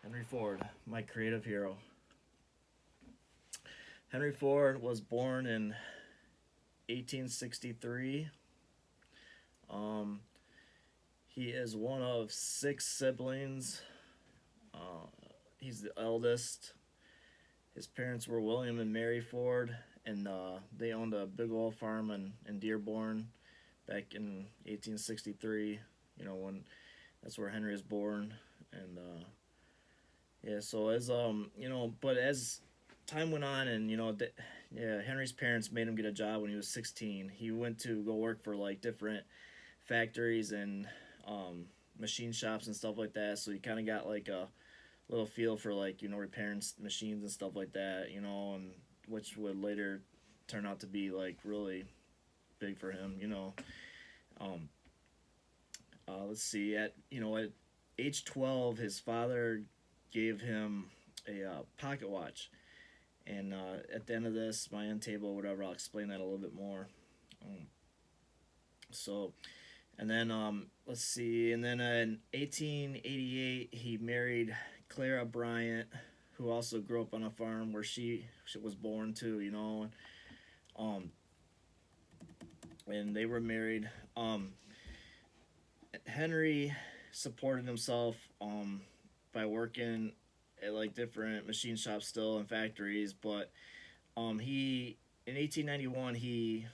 Henry Ford, my creative hero. Henry Ford was born in 1863. Um, he is one of six siblings. Uh, he's the eldest. His parents were William and Mary Ford, and they owned a big old farm in Dearborn back in 1863. When that's where Henry was born, and yeah. So but as time went on, and yeah, Henry's parents made him get a job when he was 16. He went to go work for like different factories and um, machine shops and stuff like that. So he kind of got like a little feel for like repairing machines and stuff like that. And which would later turn out to be like really big for him. Um, let's see. At age 12, his father gave him a pocket watch. And at the end of this, my end table, whatever, I'll explain that a little bit more. Um, so, and then let's see. And then in 1888, he married Clara Bryant, who also grew up on a farm where she was born too. Um, and they were married. Henry supported himself by working at like different machine shops still and factories, but he in 1891 he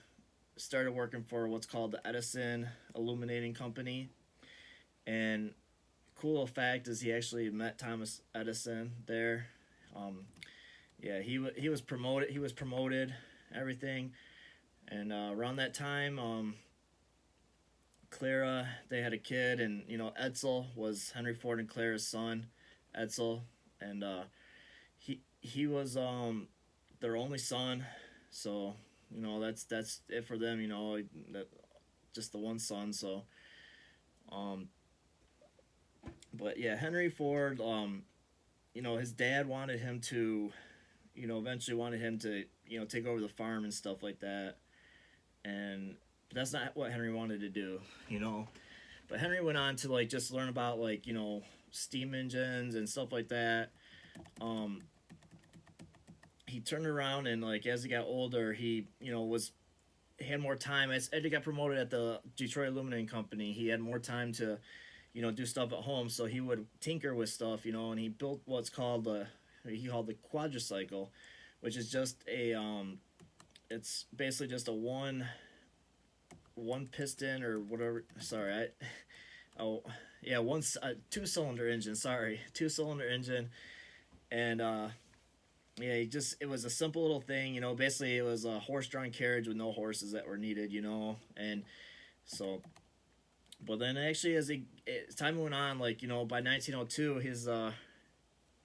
started working for what's called the Edison Illuminating Company. And cool fact is he actually met Thomas Edison there. Um, yeah, he was promoted. He was promoted, everything. And around that time, Clara they had a kid, and Edsel was Henry Ford and Clara's son, Edsel, and he was their only son. So that's it for them. That just the one son. So um, but yeah, Henry Ford. His dad wanted him to, eventually wanted him to, take over the farm and stuff like that. And that's not what Henry wanted to do, you know. But Henry went on to like just learn about like steam engines and stuff like that. Um, he turned around and like as he got older, he he had more time. As he got promoted at the Detroit Illuminating Company, he had more time to do stuff at home. So he would tinker with stuff, and he built what's called he called the quadricycle, which is just it's basically just a one piston or whatever. Sorry, oh yeah, two cylinder engine. Sorry, two-cylinder engine, and yeah, it was a simple little thing. Basically it was a horse-drawn carriage with no horses that were needed. And so but then actually as time went on, like by 1902, his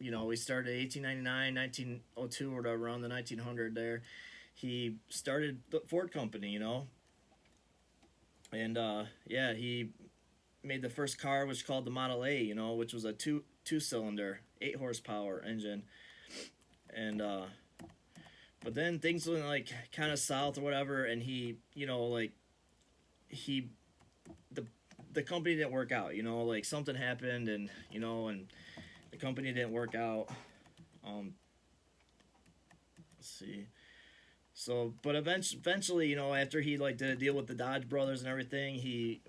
we started 1899, 1902 or whatever, around the 1900 there. He started the Ford Company, and yeah, he made the first car, which called the Model A, which was a two cylinder, 8 horsepower engine. And but then things went like kind of south or whatever, and he, like he the the company didn't work out, like something happened, and the company didn't work out. Um, let's see. So, but eventually, after he like did a deal with the Dodge brothers and everything, he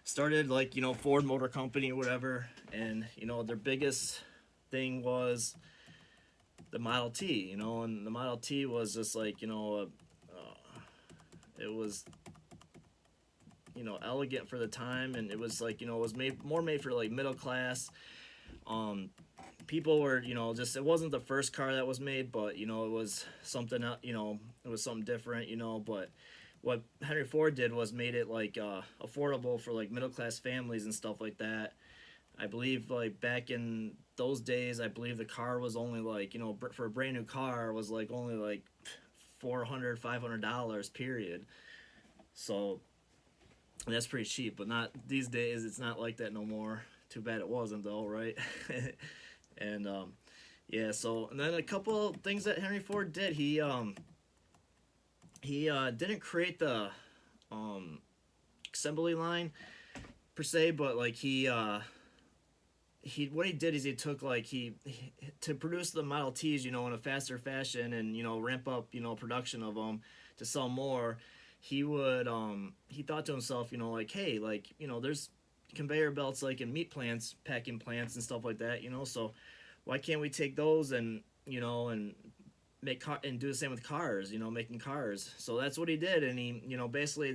started like Ford Motor Company or whatever, and their biggest thing was the Model T, and the Model T was just like it was elegant for the time, and it was like it was made for like middle class. Um, People were just it wasn't the first car that was made, but it was something it was something different, but what Henry Ford did was made it like affordable for like middle class families and stuff like that. I believe like back in those days, I believe the car was only like for a brand new car was like only like $400-$500 period. So that's pretty cheap, but not these days. It's not like that no more. Too bad it wasn't though, right? And yeah, so and then a couple things that Henry Ford did. He didn't create the um assembly line per se, but like what he did is he took like he to produce the Model Ts, you know, in a faster fashion, and you know, ramp up, you know, production of them to sell more. He thought to himself, you know, like, hey, like, you know, there's conveyor belts like in meat plants, packing plants and stuff like that, you know, so why can't we take those and, you know, and make car and do the same with cars, you know, making cars. So that's what he did, and he, you know, basically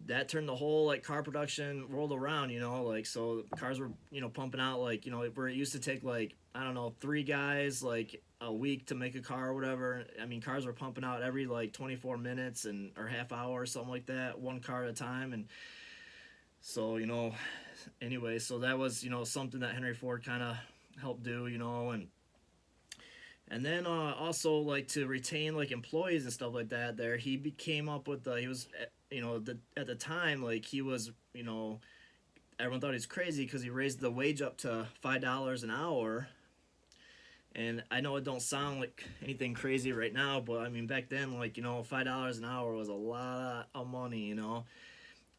that turned the whole like car production world around, you know, like, so cars were, you know, pumping out, like, you know, where it used to take like, I don't know, 3 guys like a week to make a car or whatever. I mean, cars were pumping out every like 24 minutes and or half hour or something like that, one car at a time. And so, you know, anyway, so that was, you know, something that Henry Ford kind of helped do, you know. And then also like to retain like employees and stuff like that. There, came up with he was, you know, at the time, like, he was, you know, everyone thought he was crazy because he raised the wage up to $5 an hour. And I know it don't sound like anything crazy right now, but I mean back then, like, you know, $5 an hour was a lot of money, you know.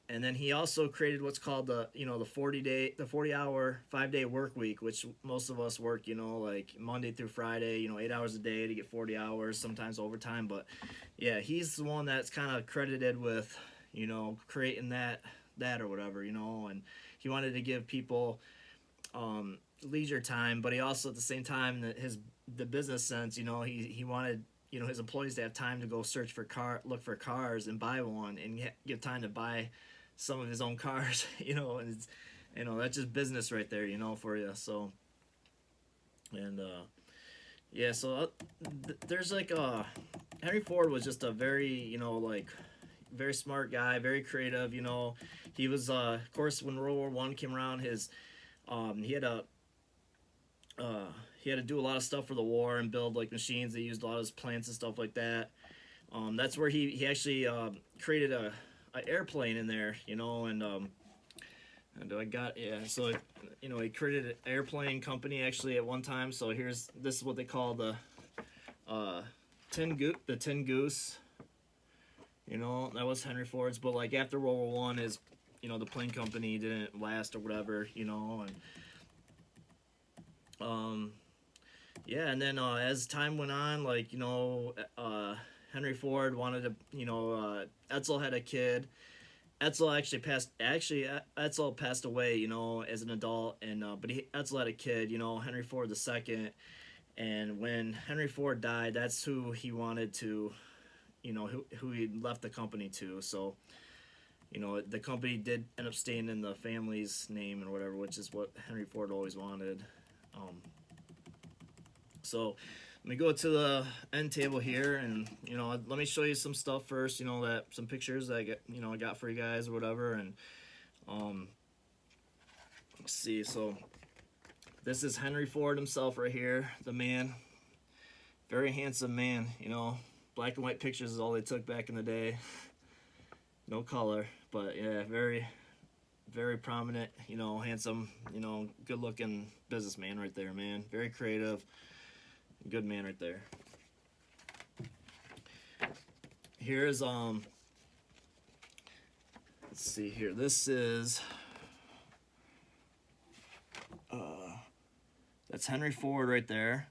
And then he also created what's called the, you know, the 40-hour 5-day work week, which most of us work, you know, like Monday through Friday, you know, 8 hours a day to get 40 hours, sometimes overtime. But yeah, he's the one that's kind of credited with, you know, creating that or whatever, you know. And he wanted to give people leisure time, but he also at the same time, that the business sense, you know, he wanted, you know, his employees to have time to go look for cars and buy one, and get time to buy some of his own cars, you know. And it's, you know, that's just business right there, you know, for you. So, and yeah, so there's like Henry Ford was just a very, you know, like, very smart guy, very creative, you know. He was of course, when World War I came around, his he had a uh, he had to do a lot of stuff for the war and build like machines. They used a lot of his plants and stuff like that. That's where he actually created a airplane in there, you know. And I got, yeah. So you know, he created an airplane company actually at one time. So this is what they call uh, the Tin Goose. You know, that was Henry Ford's. But like after World War I, his, you know, the plane company didn't last or whatever, you know. And yeah, and then as time went on, like, you know, Henry Ford wanted to, you know, Etzel had a kid. Etzel passed away, you know, as an adult, and but Etzel had a kid, you know, Henry Ford the second. And when Henry Ford died, that's who he wanted to, you know, who he left the company to. So, you know, the company did end up staying in the family's name and whatever, which is what Henry Ford always wanted. So let me go to the end table here, and, you know, let me show you some stuff first. You know, that some pictures that I got for you guys or whatever. And um, let's see. So this is Henry Ford himself right here, the man, very handsome man. You know, black and white pictures is all they took back in the day. No color, but yeah, very, very prominent. You know, handsome. You know, good looking businessman right there, man. Very creative. Good man right there. Here's let's see here. This is that's Henry Ford right there.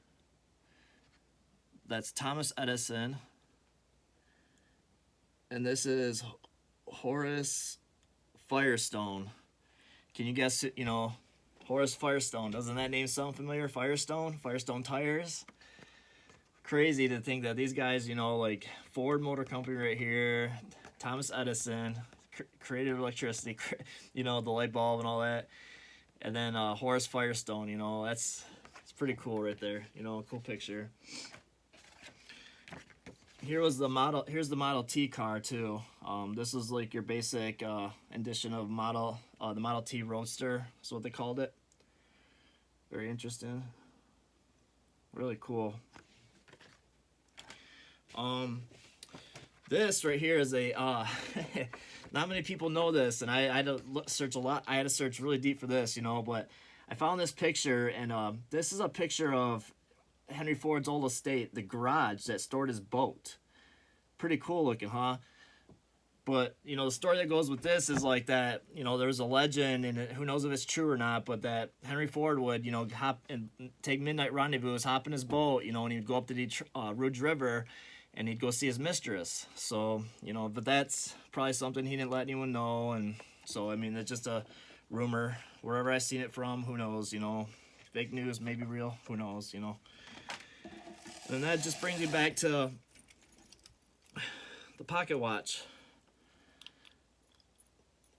That's Thomas Edison. And this is Horace Firestone. Can you guess it, you know, Horace Firestone? Doesn't that name sound familiar? Firestone tires. Crazy to think that these guys, you know, like Ford Motor Company right here, Thomas Edison created electricity, you know, the light bulb and all that. And then Horace Firestone, you know, it's pretty cool right there. You know, cool picture. Here's the Model T car too. This is like your basic edition of the Model T Roadster. That's what they called it. Very interesting. Really cool. This right here is a not many people know this, and I had to search a lot. I had to search really deep for this, you know, but I found this picture, and this is a picture of Henry Ford's old estate, the garage that stored his boat. Pretty cool looking, huh? But the story that goes with this is like that. There's a legend, and who knows if it's true or not, but that Henry Ford would hop and take midnight rendezvous, hop in his boat, and he'd go up to the Rouge River, and he'd go see his mistress. So but that's probably something he didn't let anyone know, and so I mean it's just a rumor. Wherever I seen it from, who knows? Fake news, maybe real, who knows? And that just brings me back to the pocket watch.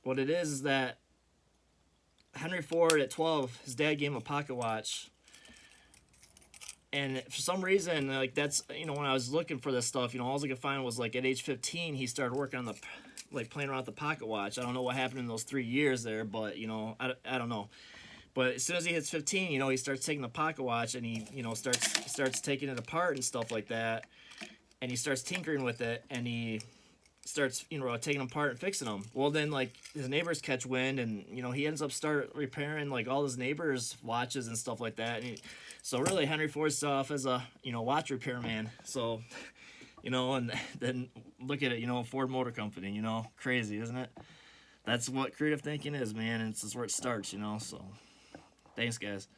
What it is that Henry Ford at 12, his dad gave him a pocket watch. And for some reason, like that's, when I was looking for this stuff, all I could find was like at age 15, he started working on playing around with the pocket watch. I don't know what happened in those 3 years there, but, I don't know. But as soon as he hits 15, he starts taking the pocket watch and he, starts taking it apart and stuff like that. And he starts tinkering with it and he starts taking them apart and fixing them. Well, then like his neighbors catch wind and he ends up start repairing like all his neighbors' watches and stuff like that. So really Henry Ford started off as a watch repairman. So and then look at it, Ford Motor Company, crazy, isn't it? That's what creative thinking is, man, and it's just where it starts. So thanks, guys.